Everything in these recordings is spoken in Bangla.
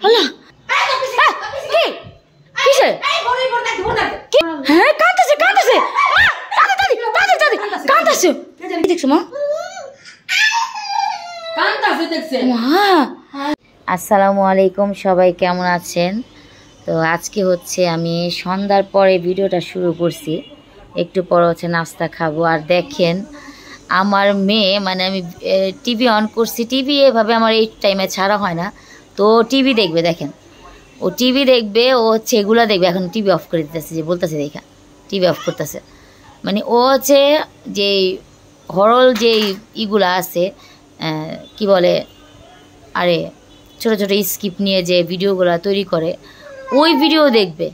আল্লাহ কি কিসে হ্যাঁ কাঁদতেছে কাঁদতেছে কাঁদতেছে দেখছো মা আসসালামু আলাইকুম সবাই কেমন আছেন। তো আজকে হচ্ছে আমি সন্ধ্যার পরে ভিডিওটা শুরু করছি, একটু পর হচ্ছে নাস্তা খাবো। আর দেখেন আমার মেয়ে মানে আমি টিভি অন করছি, টিভি এভাবে আমার এই টাইমে ছাড়া হয় না, তো টিভি দেখবে। দেখেন ও টিভি দেখবে, ও হচ্ছে এগুলো দেখবে। এখন টিভি অফ করে দিতেছে, যে বলতেছে দেখা টিভি অফ করতেছে, মানে ও হচ্ছে যে হরল যে ইগুলা আছে কি বলে আরে ছোটো ছোটো স্কিপ নিয়ে যে ভিডিওগুলো তৈরি করে ওই ভিডিও দেখবে।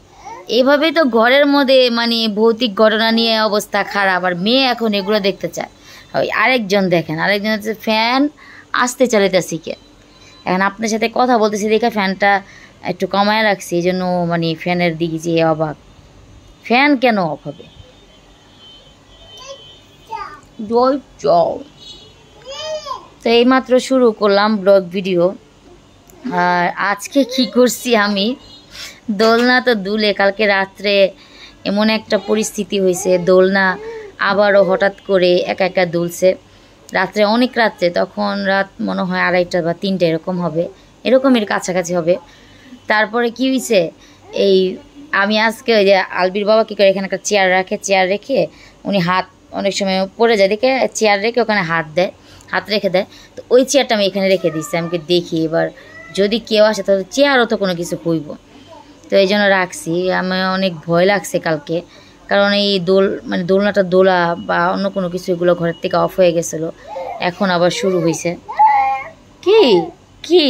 এভাবেই তো ঘরের মধ্যে মানে ভৌতিক ঘটনা নিয়ে অবস্থা খারাপ, আর মেয়ে এখন এগুলো দেখতে চায়। ওই আরেকজন দেখেন, আরেকজন হচ্ছে ফ্যান আসতে চালাতে শিখে। এখন আপনার সাথে কথা বলতেছি দেখে ফ্যানটা একটু কমায় রাখছি, এই জন্য মানে ফ্যানের দিকে যে অবাক, ফ্যান কেন অফ হবে। তো এইমাত্র শুরু করলাম ব্লগ ভিডিও। আর আজকে কি করছি আমি, দোলনা তো দুলে কালকে রাত্রে এমন একটা পরিস্থিতি হয়েছে, দোলনা আবারও হঠাৎ করে একা একা দুলছে রাত্রে, অনেক রাত্রে, তখন রাত মনে হয় 2:30 বা 3টা এরকম হবে, এরকমের কাছাকাছি হবে। তারপরে কি হয়েছে, এই আমি আজকে ওই যে আলবির বাবা কী করে এখানে একটা চেয়ার রাখে, চেয়ার রেখে উনি হাত অনেক সময় পড়ে যায় দেখে চেয়ার রেখে ওখানে হাত রেখে দেয়। তো ওই চেয়ারটা আমি এখানে রেখে দিচ্ছি, আমাকে দেখি এবার যদি কেউ আসে তাহলে চেয়ারও তো কোনো কিছু হইব, তো এই জন্য রাখছি। আমার অনেক ভয় লাগছে কালকে, কারণ এই মানে দোলনাটা দোলা বা অন্য কোনো কিছু এগুলো ঘরের থেকে অফ হয়ে গেছিলো, এখন আবার শুরু হয়েছে। কি কি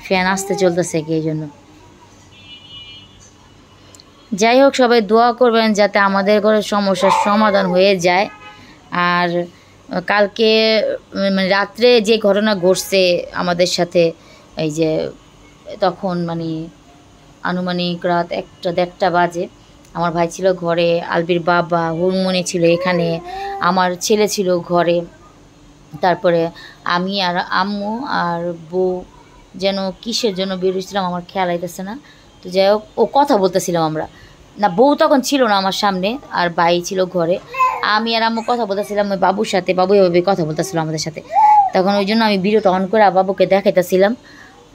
ফ্যান আসতে চলতেছে কি, এই জন্য। যাই হোক, সবাই দোয়া করবেন যাতে আমাদের ঘরের সমস্যার সমাধান হয়ে যায়। আর কালকে মানে রাত্রে যে ঘটনা ঘটছে আমাদের সাথে, এই যে তখন মানে আনুমানিক রাত 1-1:30 বাজে, আমার ভাই ছিল ঘরে, আলবির বাবা হুরমনি ছিল এখানে, আমার ছেলে ছিল ঘরে, তারপরে আমি আর আম্মু আর বউ যেন কিসের জন্য বেরিয়েছিলাম আমার খেয়াল আইতেছে না। তো যাই হোক, ও কথা বলতেছিলাম আমরা, না বউ তখন ছিল না আমার সামনে, আর ভাই ছিল ঘরে, আমি আর আম্মু কথা বলতেছিলাম ওই বাবুর সাথে, বাবু এভাবে কথা বলতেছিল আমাদের সাথে। তখন ওই জন্য আমি ভিডিওটা অন করে বাবুকে দেখাইতেছিলাম,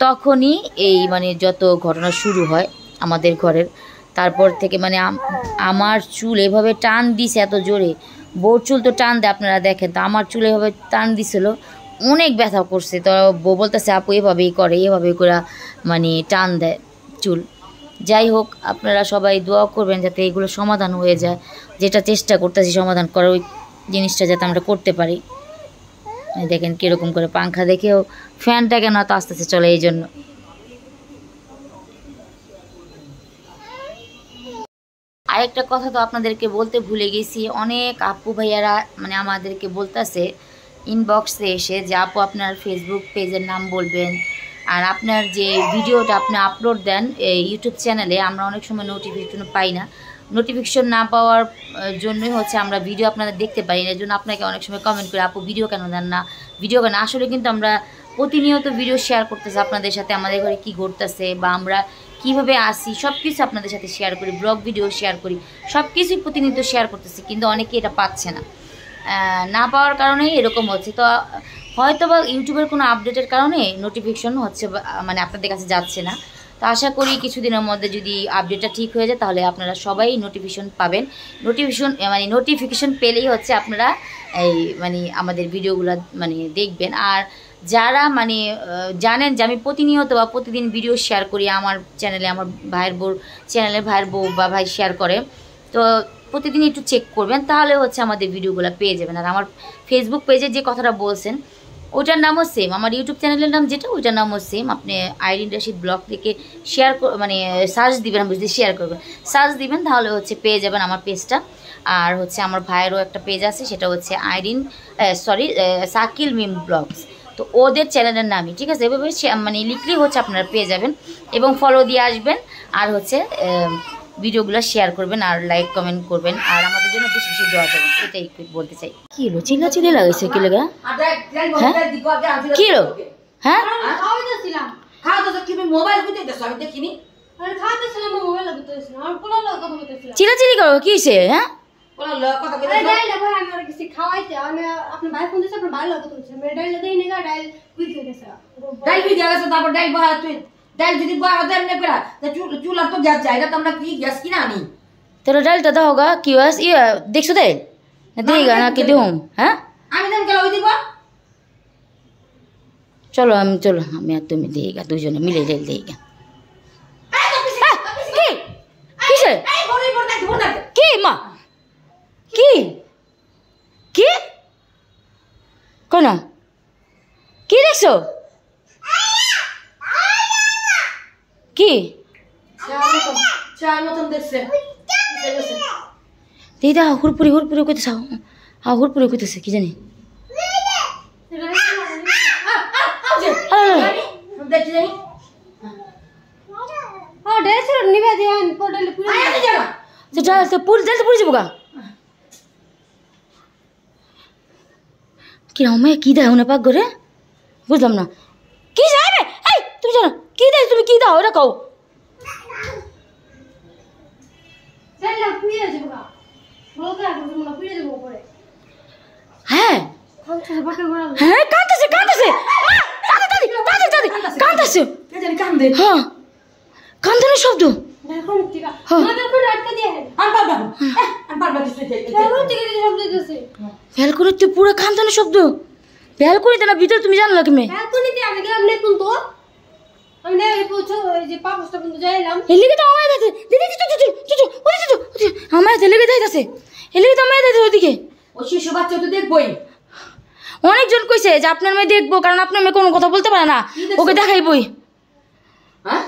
তখনই এই মানে যত ঘটনা শুরু হয় আমাদের ঘরের। তারপর থেকে মানে আমার চুল এভাবে টান দিছে এত জোরে, বউর চুল তো টান দেয় আপনারা দেখেন, তো আমার চুল এভাবে টান দিছিল, অনেক ব্যথা করছে। তো বউ বলতেছে আপু এভাবেই করে, এভাবেই করে মানে টান দেয় চুল। যাই হোক, আপনারা সবাই দোয়া করবেন যাতে এগুলো সমাধান হয়ে যায়, যেটা চেষ্টা করতেছি সমাধান করার, ওই জিনিসটা যাতে আমরা করতে পারি। দেখেন কীরকম করে পাংখা দেখেও ফ্যানটা কেন এত আস্তে আস্তে চলে, এই জন্য। আরেকটা কথা তো আপনাদেরকে বলতে ভুলে গেছি, অনেক আপু ভাইয়ারা মানে আমাদেরকে বলতেছে ইনবক্সে এসে যে আপু আপনার ফেসবুক পেজের নাম বলবেন, আর আপনার যে ভিডিওটা আপনি আপলোড দেন এই ইউটিউব চ্যানেলে, আমরা অনেক সময় নোটিফিকেশন পাই না, নোটিফিকেশন না পাওয়ার জন্যই হচ্ছে আমরা ভিডিও আপনাদের দেখতে পাই না। এর জন্য আপনাকে অনেক সময় কমেন্ট করে আপু ভিডিও কেন দেন না, ভিডিও কেন। আসলে কিন্তু আমরা প্রতিনিয়ত ভিডিও শেয়ার করতেছি আপনাদের সাথে, আমাদের ঘরে কী ঘটতেছে বা আমরা কীভাবে আসি সব কিছু আপনাদের সাথে শেয়ার করি, ব্লগ ভিডিও শেয়ার করি, সব কিছুই প্রতিনিয়ত শেয়ার করতেছি, কিন্তু অনেকে এটা পাচ্ছে না, না পাওয়ার কারণেই এরকম হচ্ছে। তো হয়তো বা ইউটিউবের কোনো আপডেটের কারণে নোটিফিকেশন হচ্ছে মানে আপনাদের কাছে যাচ্ছে না। তো আশা করি কিছুদিনের মধ্যে যদি আপডেটটা ঠিক হয়ে যায় তাহলে আপনারা সবাই নোটিফিকেশন পাবেন। নোটিফিকেশন পেলেই হচ্ছে আপনারা এই মানে আমাদের ভিডিওগুলো মানে দেখবেন। আর যারা মানে জানেন যে আমি প্রতিনিয়ত বা প্রতিদিন ভিডিও শেয়ার করি আমার চ্যানেলে, আমার ভাইয়ের বউ চ্যানেলে ভাইয়ের বউ বা ভাই শেয়ার করে, তো প্রতিদিন একটু চেক করবেন, তাহলে হচ্ছে আমাদের ভিডিওগুলো পেয়ে যাবেন। আর আমার ফেসবুক পেজে যে কথাটা বলছেন ওটার নামও সেম, আমার ইউটিউব চ্যানেলের নাম যেটা ওটার নামও সেম। আপনি আইরিন রাশিদ ব্লগ থেকে শেয়ার মানে সার্চ দিবেন, বুঝতে শেয়ার করবেন, সার্চ দিবেন, তাহলে হচ্ছে পেয়ে যাবেন আমার পেজটা। আর হচ্ছে আমার ভাইয়েরও একটা পেজ আছে, সেটা হচ্ছে সাকিল মিম ব্লগস, তো ওদের চ্যানেলের নামই, ঠিক আছে। এভাবে মানে লিখলেই হচ্ছে আপনারা পেয়ে যাবেন, এবং ফলো দিয়ে আসবেন, আর হচ্ছে ভিডিওগুলো শেয়ার করবেন, আর লাইক কমেন্ট করবেন, আর আমাদের জন্য বেশি বেশি দোয়া করবেন, এটাই বলতে চাই। কি হলো চিল্লাচিল্লি লাগাইছে কি লাগা, হ্যাঁ কি হলো, হ্যাঁ খাওয়াইতেছিলাম। খাওয়া তো কি মোবাইল কইতে দেছ আমি দেখিনি। আরে খাওয়াইতেছিলাম মোবাইল লাগতেছিলাম। আর পোলা লগে কথা বলতেছিলাম। চিলাচিলি করো কিসে? হ্যাঁ কোলা কথা আরে কইতে ডাইল ভাই আমি আর কিছু খাওয়াইতে আমি আপনার ভাই ফোন দিছে আপনার ভাই লগে বলছে আমি ডাইল দেই নিগা ডাইল কুইক হয়ে গেছে। ডাইল বি গেছে তারপর ডাইল বহা তুই ডাইল যদি বহা দেন না করা তা চুলা তো গ্যাস যায় না তো আমরা কি গ্যাস কিনা আনি। তোর ডালটা দাও গা কি ওয়াস ইয়া দেখছো দে দেইগা না কি দেউম? হ্যাঁ আমি দেন গেল ওই দিব। চলো আমি আর তুমি দেইগা দুজনে মিলে ডাল দেইগা। কি কিসে? এই বড়ই বড় দেখো না কি মা কি কি কোন কি দেখছো? কি চার মতন দেখছে দিদা হুরপুরি কইতেছ? হুরপুরি কইতেছে কি জানি। দেখি যাই ও ড্রেস নিবে দেন পড়লে পুরো আয়া যা তো পুরি যাবো গা। কি রামে কি দাও না পাক করে বুঝলাম না কি যাবে। এই তুমি জানো কি দাও? তুমি কি দাও ওটা কও। চল পুড়ে যাবো গা। বলতে আর তুমি পুড়ে যাবো পরে। হ্যাঁ খাওয়া বাকি বড় হ্যাঁ কাঁদতেছে কাঁদতেছে কে জানি কান্দে হ্যাঁ কান্দনের শব্দ। দেখো নিতিকা মাদার কোন আটকে দিয়ে আর বাবা কিছু যাই দেখো টিকে শব্দ দিতেছে। ব্যালকনিতে পুরো কান্দনের শব্দ। ব্যালকনিতে না ভিতরে তুমি জানলা কেমনে? ব্যালকনিতে আমি গেলাম না কোন তো আমি না পুছো এই যে পাপসটা কিন্তু যাইলাম। এলিগে তো আমায় যাচ্ছে দিদি চুচু আমায় এলিগে যাইতাছে এলিগে তো আমায় যাইতাছে ওদিকে। ও শিশু বাচ্চা তো দেখবই। অনেকজন কইছে যে আপনার মেয়ে দেখবো কারণ আপনার মেয়ে কোনো কথা বলতে পারে না ওকে দেখাইবই। হ্যাঁ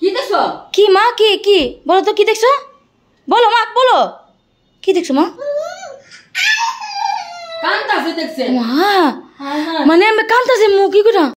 কি দেখছো? কি মা কি বলো তো কি দেখছো? বলো মা বলো কি দেখছো মা? কান্তাছে দেখছে মা মানে আমি কাঁদতেছে মু কি করে